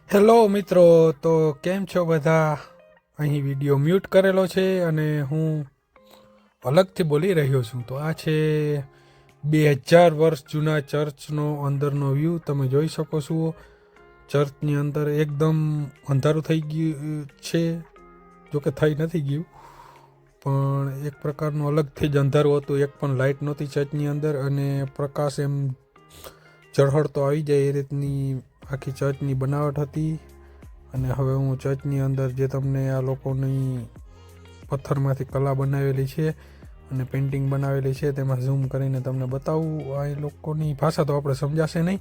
Hello મિત્રો, તો કેમ છો બધા? અહીં વિડીયો મ્યુટ કરેલો છે અને હું અલગથી બોલી રહ્યો છું. તો આ છે 2000 વર્ષ જૂના ચર્ચનો અંદરનો વ્યૂ. તમે જોઈ શકો છો ચર્ચની અંદર એકદમ અંધારું થઈ ગયું છે. જોકે થઈ નથી ગયું, પણ એક પ્રકારનું અલગથી જ અંધારું હતું. એક પણ લાઇટ નહોતી ચર્ચની અંદર અને પ્રકાશ એમ ઝળહળતો આવી જાય એ રીતની આખી ચર્ચની બનાવટ હતી. અને હવે હું ચર્ચની અંદર જે તમને આ લોકોની પથ્થરમાંથી કલા બનાવેલી છે અને પેઇન્ટિંગ બનાવેલી છે તેમાં ઝૂમ કરીને તમને બતાવું. આ લોકોની ભાષા તો આપણે સમજાશે નહીં,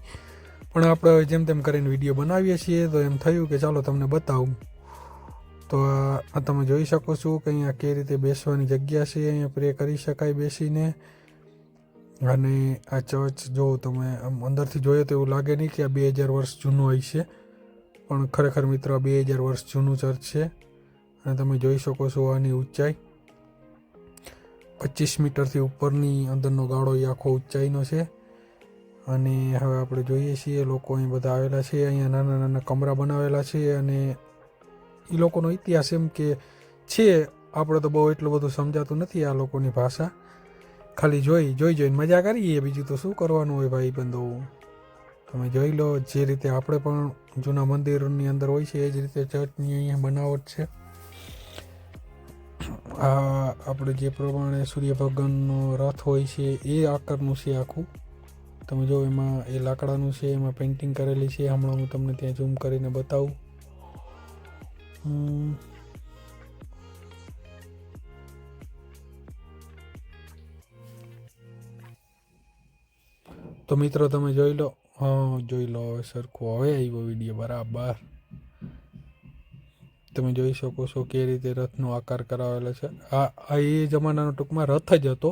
પણ આપણે જેમ તેમ કરીને વિડીયો બનાવીએ છીએ તો એમ થયું કે ચાલો તમને બતાવું. તો આ તમે જોઈ શકો છો કે અહીંયા કઈ રીતે બેસવાની જગ્યા છે. અહીંયા પ્રે કરી શકાય બેસીને. અને આ ચર્ચ જો તમે આમ અંદરથી જોઈએ તો એવું લાગે નહીં કે આ 2000 વર્ષ જૂનું હોય છે, પણ ખરેખર મિત્રો આ 2000 વર્ષ જૂનું ચર્ચ છે. અને તમે જોઈ શકો છો આની ઊંચાઈ 25 મીટરથી ઉપરની અંદરનો ગાળો એ આખો ઊંચાઈનો છે. અને હવે આપણે જોઈએ છીએ લોકો અહીં બધા આવેલા છે. અહીંયા નાના નાના કમરા બનાવેલા છે અને એ લોકોનો ઇતિહાસ એમ કે છે. આપણે તો બહુ એટલું બધું સમજાતું નથી આ લોકોની ભાષા. ખાલી જોઈને મજા કરીએ, બીજું તો શું કરવાનું હોય ભાઈ બંધો. તમે જોઈ લો જે રીતે આપણે પણ જૂના મંદિરોની અંદર હોય છે એ જ રીતે ચર્ચની અહીંયા બનાવટ છે. આ આપણે જે પ્રમાણે સૂર્ય ભગવાનનો રથ હોય છે એ આકારનું છે આખું. તમે જો એમાં એ લાકડાનું છે, એમાં પેઇન્ટિંગ કરેલી છે. હમણાં હું તમને ત્યાં ઝૂમ કરીને બતાવું. તો મિત્રો તમે જોઈ લો. હા, જોઈ લો હવે સરખું. હવે આવ્યો વિડીયો બરાબર. તમે જોઈ શકો છો કે રીતે રથનો આકાર કરાવેલો છે. આ એ જમાનાનો ટૂંકમાં રથ જ હતો.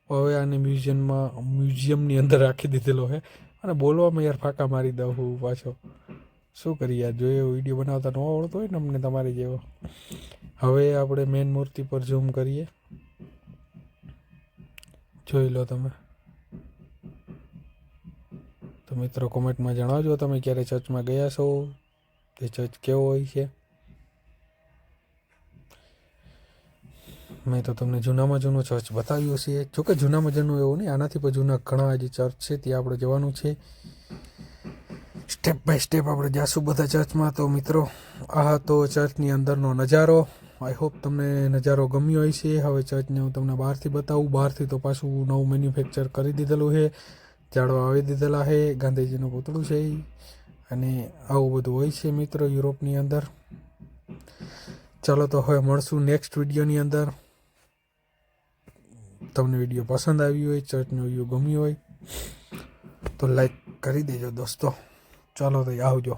હવે આને મ્યુઝિયમની અંદર રાખી દીધેલો છે. અને બોલવામાં યાર ફાંકા મારી દઉં હું પાછો. શું કરીએ યાર, જો એવો વિડીયો બનાવતા ન આવડતો હોય ને અમને તમારી જેવો. હવે આપણે મેન મૂર્તિ પર ઝૂમ કરીએ. જોઈ લો તમે. તો મિત્રો કોમેન્ટમાં જણાવજો તમે ક્યારે ચર્ચમાં ગયા છો, તે ચર્ચ કેવો હોય છે. મેં તો તમને જૂનામાં જૂનું ચર્ચ બતાવ્યું છે. જોકે જૂનામાં જૂનું એવું નહીં, આનાથી પણ જૂના ઘણા હજી ચર્ચ છે, ત્યાં આપણે જવાનું છે. સ્ટેપ બાય સ્ટેપ આપણે જાશું બધા ચર્ચમાં. તો મિત્રો આ હતો ચર્ચની અંદરનો નજારો. આઈ હોપ તમને નજારો ગમ્યો હોય છે. હવે ચર્ચને હું તમને બહારથી બતાવું. બહારથી તો પાછું નવું મેન્યુફેક્ચર કરી દીધેલું છે, ઝાડવા વાવી દીધેલા છે, ગાંધીજીનું પૂતળું છે અને આવું બધું હોય છે મિત્રો યુરોપની અંદર. ચાલો તો હવે મળશું નેક્સ્ટ વિડીયોની અંદર. તમને વિડીયો પસંદ આવ્યો હોય, ચર્ચનો વ્યૂ ગમ્યો હોય તો લાઈક કરી દેજો દોસ્તો. ચાલો તો આવજો.